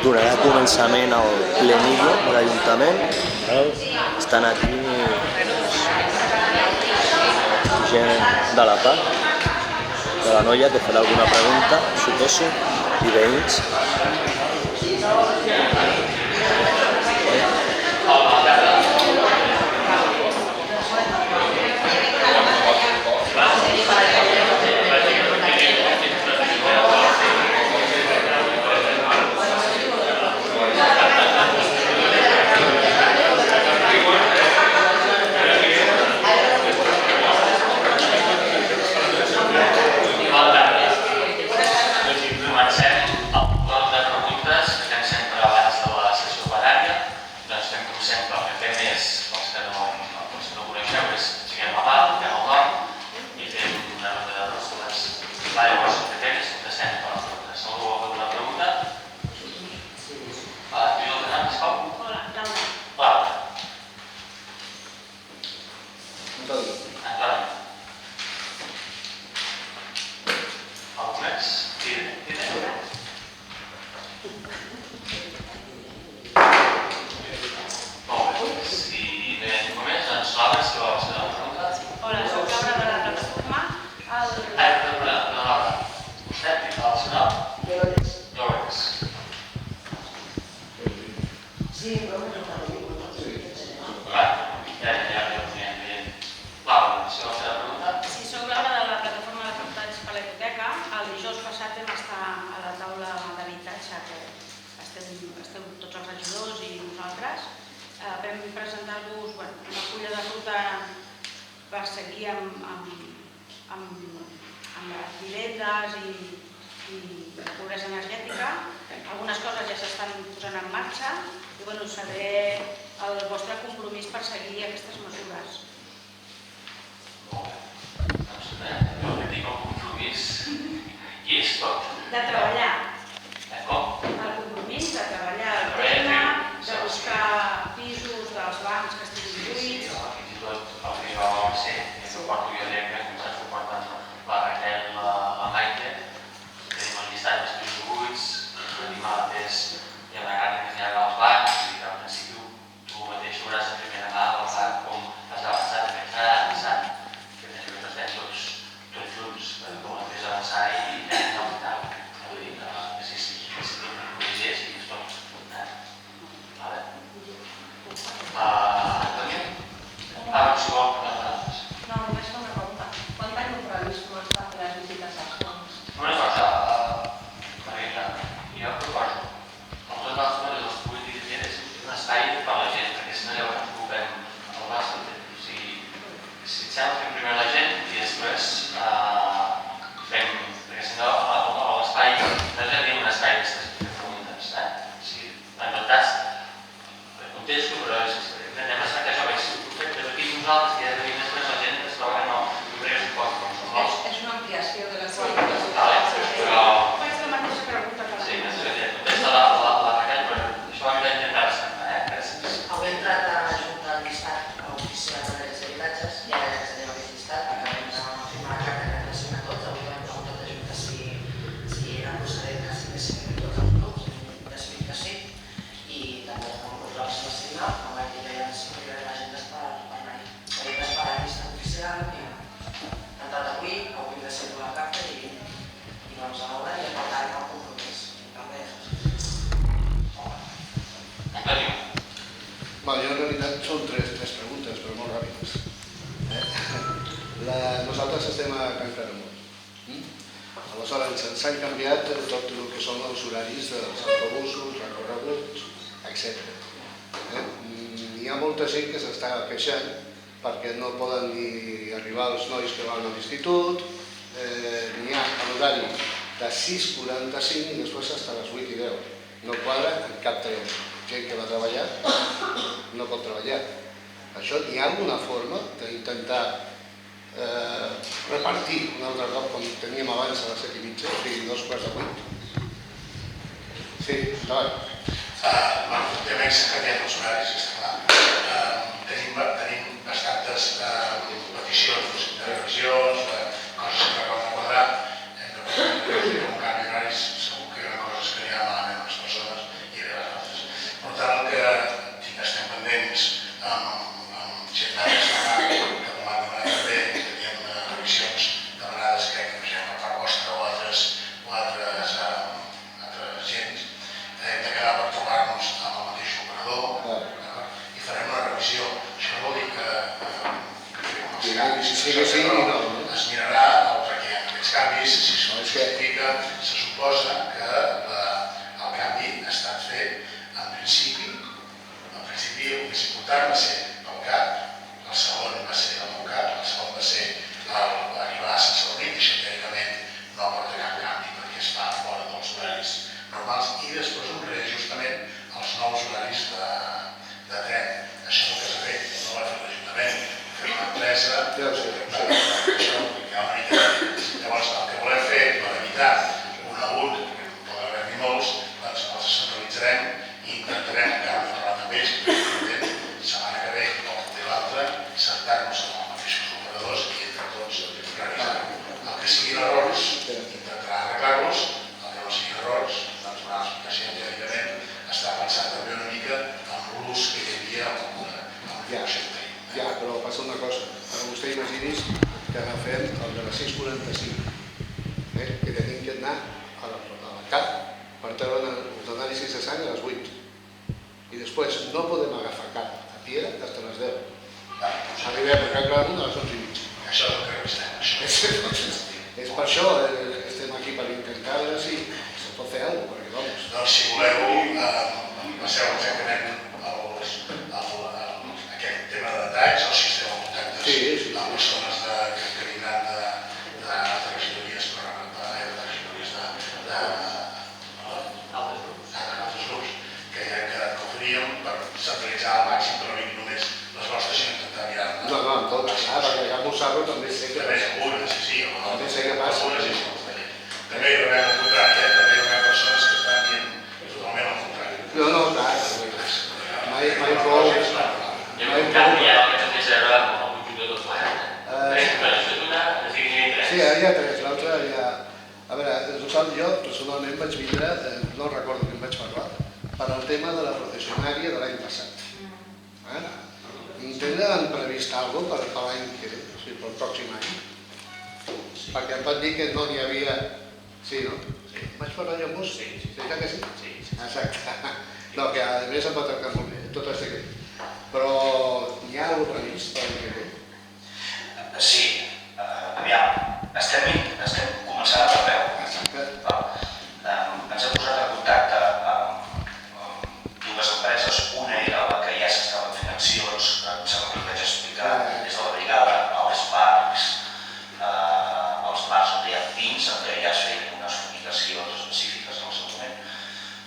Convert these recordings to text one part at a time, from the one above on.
donarà començament al plenillo de l'Ajuntament. Estan aquí gent de la part, de la noia que farà alguna pregunta, suposo, i veïns. Nosaltres estem a Can Caramon. Aleshores, s'han canviat tot el que són els horaris dels autobusos, recorreguts, etc. Hi ha molta gent que s'està queixant perquè no poden ni arribar els nois que van a l'institut, n'hi ha a l'horari de 6:45 i després fins a les 8:10. No quadra en cap tren. Gent que va treballar no pot treballar. Això, hi ha alguna forma d'intentar repartir un altre cop com teníem abans a les 7:30, o sigui, 7:45? Sí, endavant. El tema és que canviat els horaris, està clar. Tenim bastantes peticions de revisions, de coses que no poden quadrar. Un canvi d'horaris segur que hi ha coses que aniran malament a les persones i que se suposa que el canvi ha estat fet en principi el més important va ser el CAP, el segon va ser el MOCAP, el segon va ser l'arribar sense el nit, això teòricament no aporta cap canvi perquè es fa fora dels horaris normals i després un reajustament als nous horaris de tren. Això és el que s'ha fet, no va fer l'Ajuntament, ha fet l'empresa, llavors el que volem fer per evitar un abús, poden haver-n'hi molts, doncs els centralitzarem i intentarem encara parlar amb ells, setmana que ve o de l'altra, sentar-nos amb els mateixos operadors i entre tots revisar. El que siguin errors, intentarà arreglar-los, el que no siguin errors, doncs una explicació teòricament està pensat també una mica en l'ús que hi havia amb el projecte. Ja, però passa una cosa, ara vostè imagini's que agafem el de les 6:45, que tenim que anar a la CAP per treure els anàlisis de sang a les 8 i després no podem agafar CAP a Piera fins a les 10. Arribem a Can Gramunt a les 11:30. Això és el que revistem. És per això que estem aquí per intentar veure si se pot fer alguna cosa, perquè vamos. Doncs si voleu, passeu exactament aquest tema de detalls, el sistema de contactes amb les zones que vindran de regidories d'altres grups que ja hem quedat que ho faríem per centralitzar al màxim que no vinguin només les vostres i intentar mirar No, en tot, perquè a Mossarro també sé que també algunes, sí, també sé que passa. També hi haurà el contrari, també hi haurà persones que estan dient totalment el contrari. No, clar, mai prou. Hi ha un canvi ara que també serà el conjunt de tot plegat. Sí, ara hi ha 3, l'altre hi ha... A veure, jo personalment vaig vindre, no recordo que em vaig parlar, per al tema de la processionària de l'any passat. Tenen previst alguna cosa per l'any que ve, o sigui, pel pròxim any? Perquè em van dir que no n'hi havia... Sí, no? Vaig parlar jo amb vos? Sí. Veritat que sí? Sí. Exacte. No, que a més em va tractar molt bé, tot és secret. Però hi ha alguna cosa previst per l'any que ve? Sí, aviam, estem començant a preveu. Exacte. Ens hem posat en contacte amb dues empreses, una era la que ja s'estaven fent accions, em sembla que us vaig explicar, des de la brigada, als parcs on hi ha pins, en què ja es feien unes fumigacions específiques en el seu moment,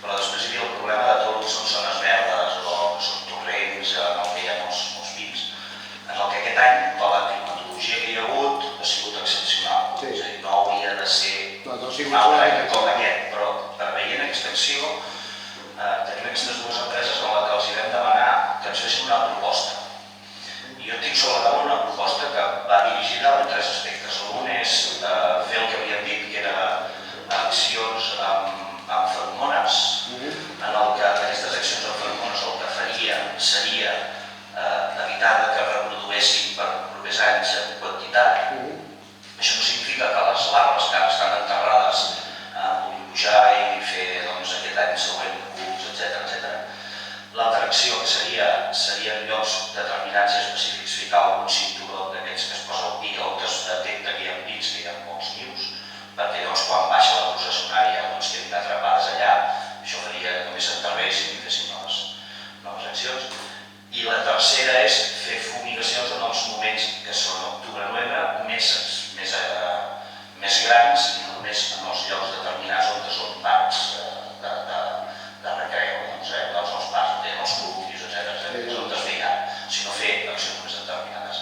però després hi havia el problema de tot el que són zones verdes o són torrents, en el que hi ha molts pins, en el que aquest any la climatologia que hi ha hagut ha sigut excepcional, és a dir, no hauria de ser un altre any com aquest, però preveient aquesta acció tenim aquestes dues empreses en les que els vam demanar que ens fessin una proposta. I jo tinc sobre la taula una proposta que va dirigida a 3 aspectes. Un és fer el que havíem dit, que era accions amb feromones, en el que aquestes accions amb feromones el que faria seria evitar que es reprodueixin per propers anys en quantitat. Això no significa que les larves que estan enterrades puguin pujar i fer aquest any següent cucs, etc. L'altra acció que seria en llocs determinats i específics ficar algun cinturó d'aquests que es posa al pi o que es detecta que hi ha pins, que hi ha molts nius, perquè llavors quan baixa la processionària quedin atrapades allà, això faria que només s'enterressin i fessin noves accions. I la tercera és fer fumigacions en els moments que són octubre-novembre, més grans i només en els llocs determinats on són parcs de recreu, els parcs on tenen els clubs, etc. On es veien, sinó fer accions més determinades.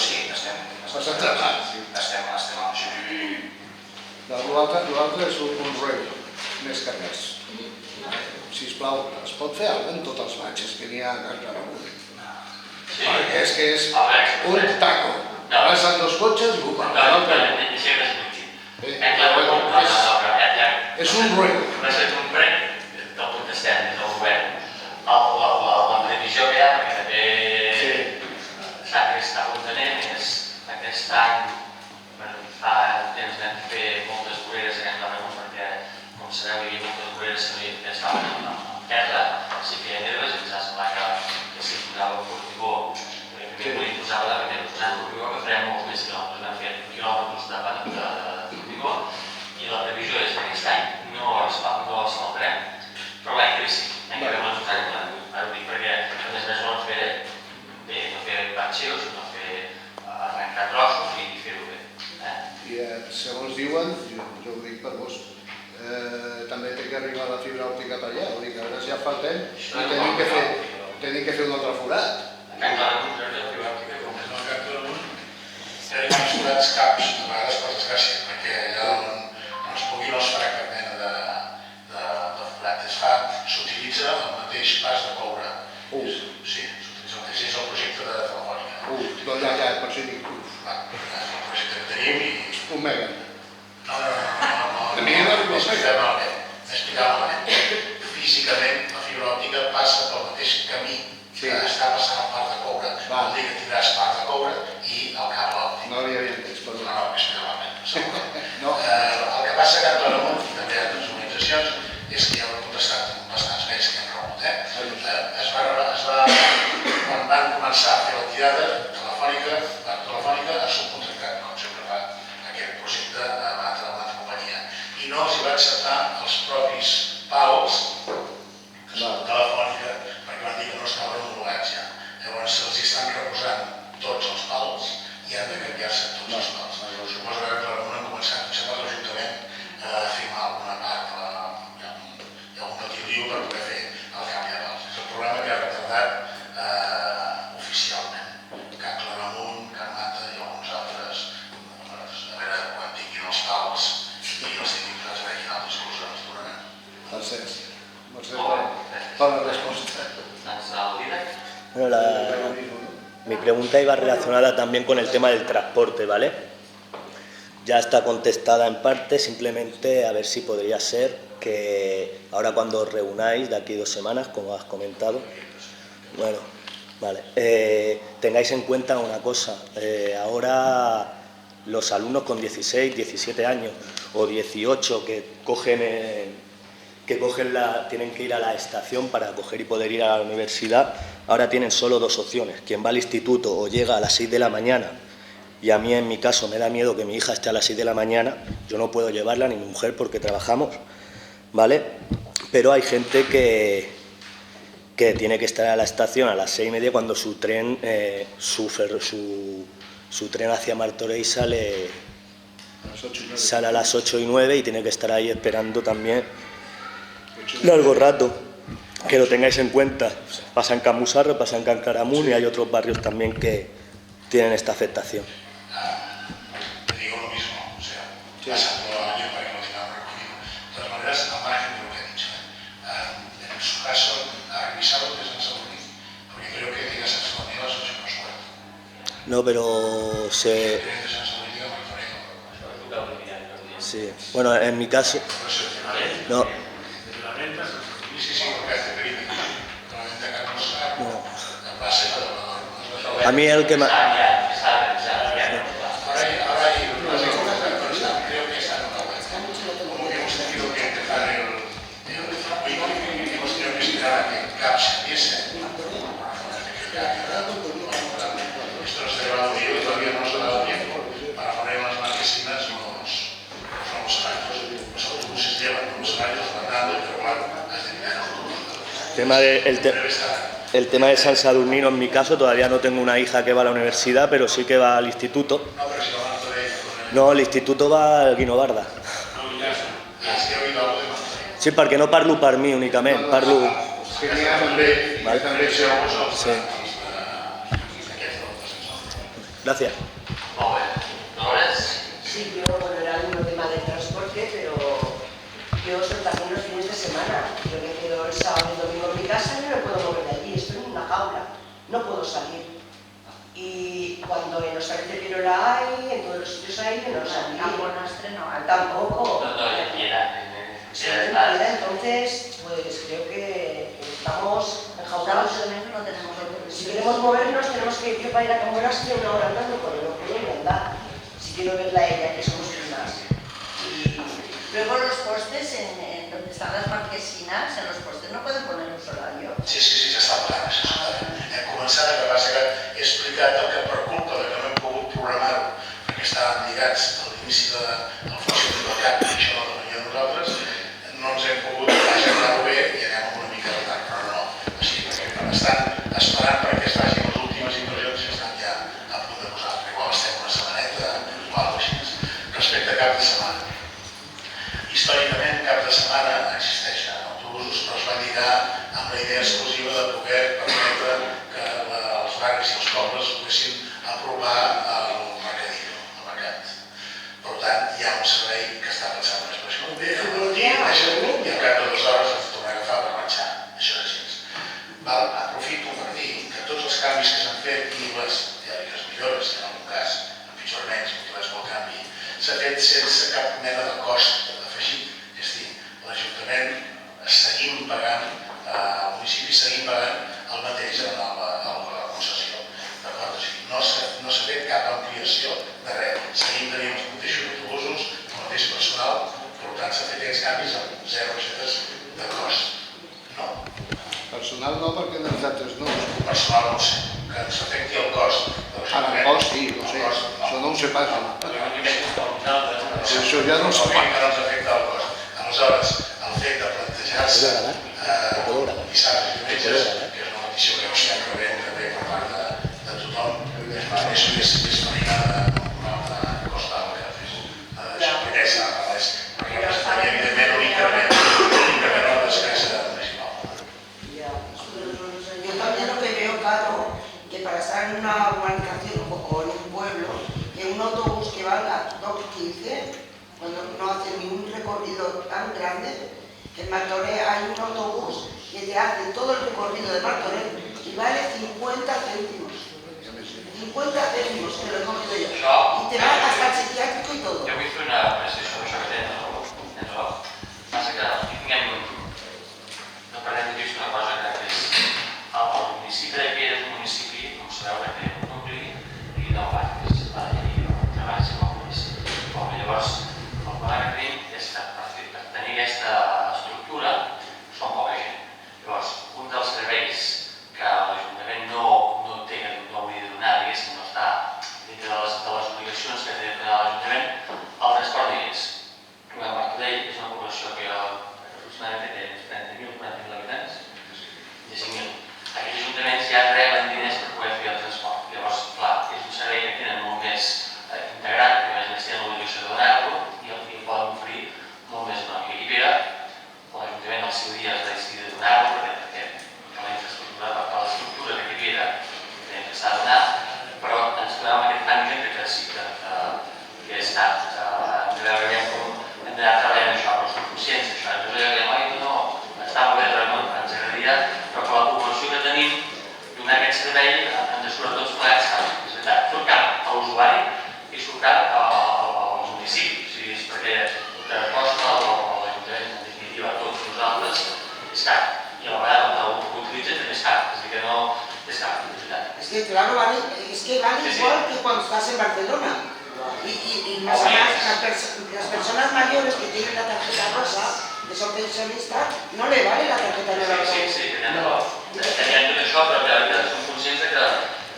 però sí, estem treballant. en això. L'altre és un rei, més que res. Sisplau, es pot fer alguna cosa en tots els batxes que n'hi ha a Can Caramull? Perquè és que és un taco. Passen dos cotxes i bupa. És un rei. Va ser un prec del protestant, del govern. La previsió que hi ha, perquè també s'està contenent, és aquest any, fa temps vam fer moltes voreres a Can Caramull, perquè, com sabeu, hi havia moltes voreres que estaven en terra, s'hi feien herbes i ens va semblar que s'hi posava el corticó. Primer hi posava la primera posada de corticó, que farem molts més quilòmetres, vam fer quilòmetres de corticó, i la previsió és que aquest any no asfaltarem, però l'any que ve sí, l'any que ve l'asfaltarem. Ara ho dic perquè, a més a més, no fer batxeos, sinó fer arrencar trossos i fer-ho bé. I segons diuen, jo ho dic per vos, també té que arribar la fibra òptica per allà, vull dir que a veure si ja fa temps i tenim que fer un altre forat. En el Camp de l'Amunt tenim uns forats caps, a vegades per desgràcia, perquè allà on es pugui no es farà cap mena de forat. S'utilitza el mateix pas de coure. Sí, s'utilitza el mateix, és el projecte de Telefònica. Doncs ja, per això dic, És el projecte que tenim i... un mega. No, m'explicava malament. Físicament, la fibra òptica passa pel mateix camí que està passant el part de coure. Vol dir que tindràs part de coure i el cable òptic. No l'havia entès, perdó. No, m'explicava malament. El que passa a Can Caramull, i també a altres organitzacions, és que hi ha una potestat amb bastants més que hem rebut. Quan van començar a fer la tirada, Telefònica ha subcontractat, com sempre fa aquest projecte a una altra companyia. I no els hi va acceptar els propis pals de Telefònica perquè van dir que no estaven homologats ja. Llavors se'ls estan reposant tots els pals i han de canviar-se tots els pals. Suposo que Caramull han començat, em sembla, l'Ajuntament a firmar alguna part, hi ha un petit lío per poder fer el canvi de pals. És el problema que ha retardat oficialment. Can Caramull, Can Mata i alguns altres, a veure quan tinguin els pals i els tinguin posats a quina altra excusa ens donaran. Mercès per la resposta. Bueno, mi pregunta iba relacionada también con el tema del transporte, ¿vale? Ya está contestada en parte, simplemente a ver si podría ser que ahora cuando os reunáis de aquí 2 semanas, como has comentado, bueno, vale, tengáis en cuenta una cosa, ahora los alumnos con 16, 17 años o 18 tienen que ir a la estación para coger y poder ir a la universidad, ahora tienen solo 2 opciones. Quien va al instituto o llega a las 6 de la mañana, y a mí en mi caso me da miedo que mi hija esté a las 6 de la mañana, yo no puedo llevarla ni mi mujer porque trabajamos, ¿vale? Pero hay gente que tiene que estar a la estación a las 6:30 cuando su tren hacia Martorell sale a las 8:09 y tiene que estar ahí esperando también largo rato. Que lo tengáis en cuenta. Pasa en Can Musarro, pasa en Can Caramull y hay otros barrios también que tienen esta afectación. Te digo lo mismo, o sea, pasando a alguien para que lo tengan recogido. De todas maneras, al margen de lo que ha dicho, en su caso, ha revisado que es San Sadurní, porque creo que llega a San Sadurní a las 8:15. No, pero se... Sí, bueno, en mi caso... No. A mí el que más... El tema de San Sadurnino, en mi caso, todavía no tengo una hija que va a la universidad, pero sí que va al instituto. No, el instituto va al Guinobarda. Sí, perquè no parlo per mi únicament, parlo... Sí. Gracias. Molt bé. Dolores? Sí, yo, bueno, era el mismo tema del transporte, pero yo soy también los fines de semana. Yo me quedo el sábado y el domingo en mi casa y no me puedo mover de allí, estoy en una jaula, no puedo salir. Y cuando en los sitios de Pirola hay, en todos los sitios hay, yo no salí. Tampoco. No, ya quiera. Sí, entonces, pues creo que estamos enjaulados. Si queremos movernos, tenemos que ir para ir a Camboras que una hora andando, porque no puedo ni andar. Si quiero verla a ella, que somos primas. Luego los postes, en donde están las marquesinas, en los postes no pueden poner un horario. Sí, ja està parlant, això està. Hem començat, el que passa que he explicat el que per culpa de que no hem pogut programar-ho, perquè estàvem lligats a l'inici del funcionament del CAP, i això no depenia de nosaltres, no ens hem pogut agendar-ho bé i anem amb una mica de retard, però no. O sigui, perquè estan esperant perquè es facin les últimes inversions i estan ja a punt de posar, perquè igual estem una setmaneta o alguna cosa així. Respecte a cap de setmana. Històricament, cap de setmana existeixen autobusos, però es va lligar amb la idea exclusiva de poder permetre que els barris i els pobles poguessin apropar el mercadillo, el mercat. Per tant, hi ha un servei que està pensant més per això. Bé, al matí, i al cap de 2 hores ens tornem a agafar per marxar. Això és així. Aprofito per dir que tots els canvis que s'han fet i les teòriques millores, que en algun cas empitjoraments, motivats pel canvi, s'ha fet sense cap mena de cost afegit. És a dir, l'Ajuntament seguim pagant, el municipi seguim pagant el mateix en la concessió. D'acord? O sigui, no s'ha fet cap ampliació de res. Seguim tenint els mateixos autobusos, el mateix personal, per tant s'ha fet aquests canvis amb 0 pessetes de cost. No. Personal no, perquè no els altres no. Personal no ho sé, que ens afecti el cost. Ara, el cost sí, ho sé. Això no ho sé pas. Això ja no ho sé que no ens afecta el cost. Aleshores, el fet de plantejar-se dissabtes i diumenges, que és una petició que estem rebent també per part de tothom, és farina de costa el que fes. Això perquè és evidentment únicament la desgràcia municipal. Yo también lo que veo claro, que para estar en una urbanización o en un pueblo, que un autobús que valga 2,15, cuando no hace ni un recorrido tan grande, en Martorell hay un autobús que te hace todo el recorrido de Martorell y vale 50 céntimos. 50 céntimos, que lo he comido yo. Y te va hasta el psiquiátrico y todo. Jo vull fer una precisió sobre això que tens, no? Passa que no perdem de vista una cosa que és el municipi de Piera és un municipi, com sabeu, que té un nucli i 9 barris, la llei de treballs i mobles. Llavors, el problema que tenim és que per tenir aquesta estructura som poca gent. Llavors, un dels serveis que l'Ajuntament no té, no hauria de donar, diguéssim, no està dintre de les obligacions que té de donar l'Ajuntament, el transport digués. La Martorell és una població que aproximadament té uns 30.000 habitants i 5.000. Aquests ajuntaments ja reben diners per poder fer el transport. Llavors, clar, és un servei que tenen molt més integrat, que a més tenen l'obligació de donar-lo i el poden oferir molt més econòmic. I Piera, l'Ajuntament al seu dia es va decidir de donar-lo perquè la infraestructura, per l'estructura que té Piera, que s'ha de donar, però ens trobem amb aquest tàngent que sí que és tard. Hem de veure com hem d'anar treballant això, però som conscients d'això. Ens agradaria, no, està molt bé, ens agradaria, però per la població que tenim, donar aquest servei hem de surt tots plegats, és veritat, surt car a l'usuari i surt car al municipi. O sigui, és perquè el que costa l'Ajuntament, en definitiva, a tots nosaltres, és car. I a la vegada el que utilitza també és car, és a dir que no és car, és veritat. Es que claro, vale igual que cuando estás en Barcelona. Y más las personas mayores que tienen la tarjeta rosa, que son pensionistas, no le vale la tarjeta nueva. Sí, teníem tot això, però que som conscients que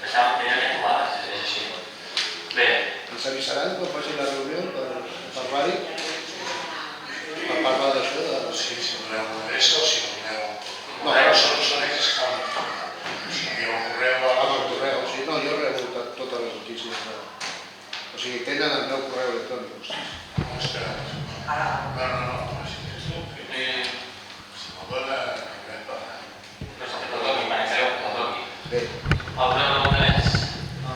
estàvem tenint aquest problema, és així. Bé. Ens avisaran quan faci la reunió per parlar-hi? Per parlar d'això? Si doneu una adreça o si no doneu... No, són ells que cal informar. Si envieu un correu a... el correu, sí, no, jo he rebut totes les notícies. O sigui, tenen el meu correu electrònic. No, espera. No. Si no dona, hem parlat. Però s'ha fet el dogui, m'anitzareu el dogui. Bé. Alguna pregunta més? No.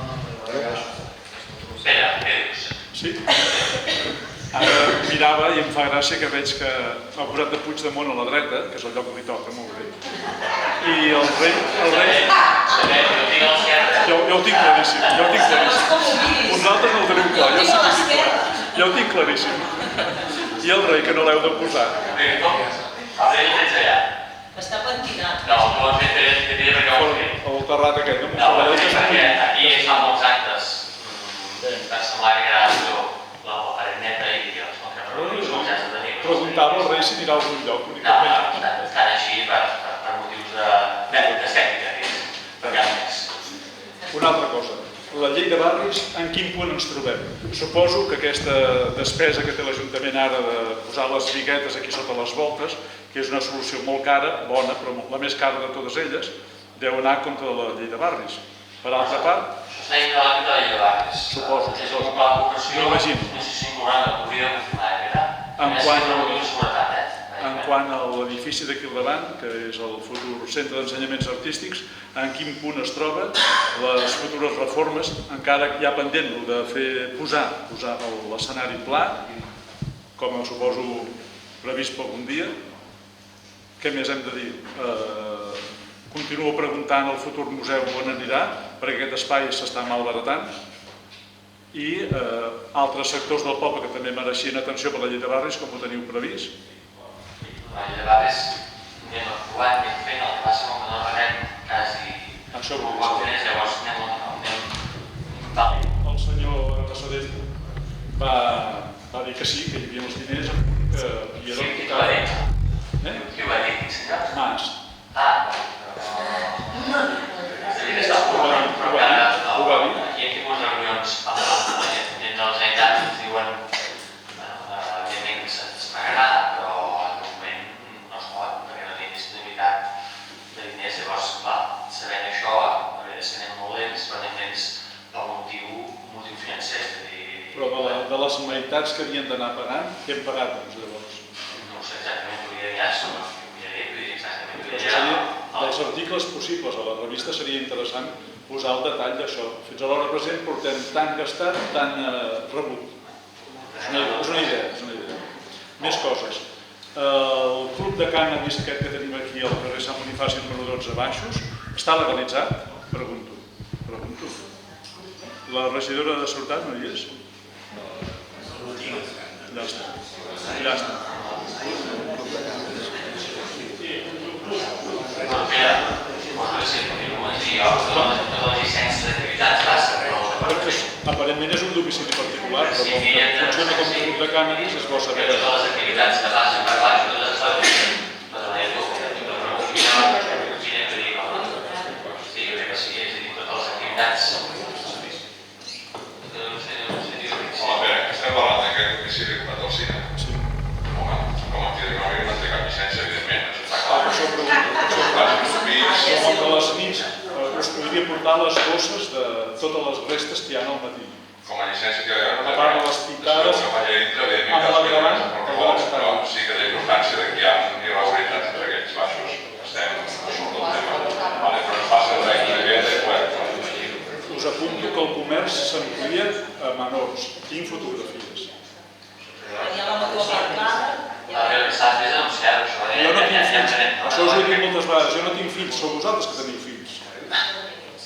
Sí? Ara mirava i em fa gràcia que veig que ha posat de Puigdemont a la dreta, que és el lloc que li toca, molt bé. I el rei... Jo ho tinc claríssim, Vosaltres no ho teniu clar, jo sí que ho tinc clar. Jo ho tinc claríssim. I el rei, que no l'heu de posar. El rei el tens allà. Està pentinat. No, no ho has fet perquè ho has fet. El terrat aquest, no? No, perquè aquí es fan molts actes. Per semblar que era la pareneta i els contraproductius. Preguntava al rei si anirà a algun lloc. No, estan així per motius d'estètica, perquè més. Una altra cosa, la llei de barris, en quin punt ens trobem? Suposo que aquesta despesa que té l'Ajuntament ara de posar les biguetes aquí sota les voltes, que és una solució molt cara, bona, però la més cara de totes elles, deu anar contra la llei de barris. Per altra part... Això està dintre l'àmbit de la llei de barris. Suposo. M'imagino. No sé si m'hauran de cobrir de En quant a l'edifici d'aquí al davant, que és el futur centre d'ensenyaments artístics, en quin punt es troba les futures reformes, encara hi ha pendent de posar l'escenari pla, com suposo previst per algun dia. Què més hem de dir? Continuo preguntant al futur museu on anirà, perquè aquest espai s'està malbaratant, i altres sectors del poble que també mereixien atenció per la llei de barris, com ho teniu previst. La llei de barris anem aprovant, anem fent, el que passa que no rebem quasi poc diners, llavors anem vàlid. El senyor Rassodell va dir que sí, que hi havia els diners, que hi era el Qui ho va dir? Qui ho va dir? Quin senyor? Mas. Ho va dir? Hi ha tipus de reunions entre la Generalitat que ens diuen evidentment que es pagarà, però en un moment no es pot, perquè no té disponibilitat de diners. Llavors, clar, sabent això, a veure, és que anem molt lents, però anem lents pel motiu financer. Però de les meitats que havien d'anar pagant, què hem pagat, doncs, llavors? No sé exactament, podria dir això, no podria exactament. Dels articles possibles a la revista seria interessant posar el detall d'això. Fins a l'hora present portem tant gastat, tant rebut. És una idea. Més coses. El club de cànnabis aquest que tenim aquí al carrer Sant Bonifaci número 12 Baixos està legalitzat? Pregunto. La regidora de Seguretat no hi és? Ja està. Aparentment és un domicili particular, però com que funciona com un grup de cànnabis és bo saber. Totes les activitats que passen per baix, totes les coses, sí, jo crec que sí, és a dir, totes les activitats. Estem parlant d'aquest domicili ocupat al cine? Sí. Com a activitat econòmica no té cap llicència, evidentment. Per això pregunto. Com que a les nits us podria portar les bosses de totes les restes que hi ha al matí. Com a llicència que hi ha... A part de les pintades, amb l'agravant, però sí que té constància que hi ha irregularitats entre aquests baixos. Estem a surt del tema. Però no passa res d'aquest web. Us apunto que el comerç s'amplia a menors. Tinc fotografies. Hi ha la moto aparcada. Estàs més anunciat, això. Jo no tinc fills. Això us ho he dit moltes vegades. Jo no tinc fills. Sou vosaltres que teniu fills.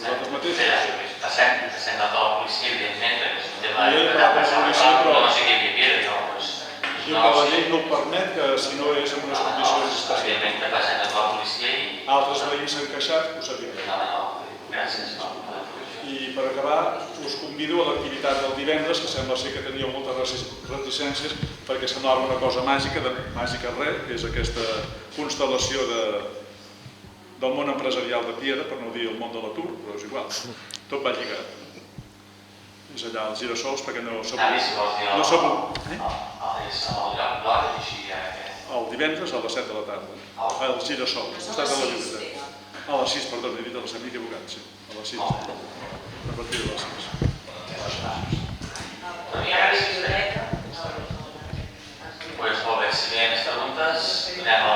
Vosaltres mateixos. Passem de tota la policia, evidentment, que és un tema de no sé què hi havia, diu que la llei no permet que si no és en unes condicions especials. Evidentment que passem de tota la policia i... Altres veïns s'han queixat, ho sabia. No, gràcies. I per acabar, us convido a l'activitat del divendres, que sembla ser que teníeu moltes reticències, perquè semblava una cosa màgica, màgica res, que és aquesta constel·lació del món empresarial de Piera, per no dir el món de l'atur, però és igual, tot va lligat. És allà als Girassols, perquè no sabut. El divendres a les 7 de la tarda, als Girassols, estàs a la biblioteca. A les 6, perdó, he dit a les 7, m'he equivocat, sí, a les 6, a partir de les 6. Pues molt bé, si hi ha més preguntes, anem a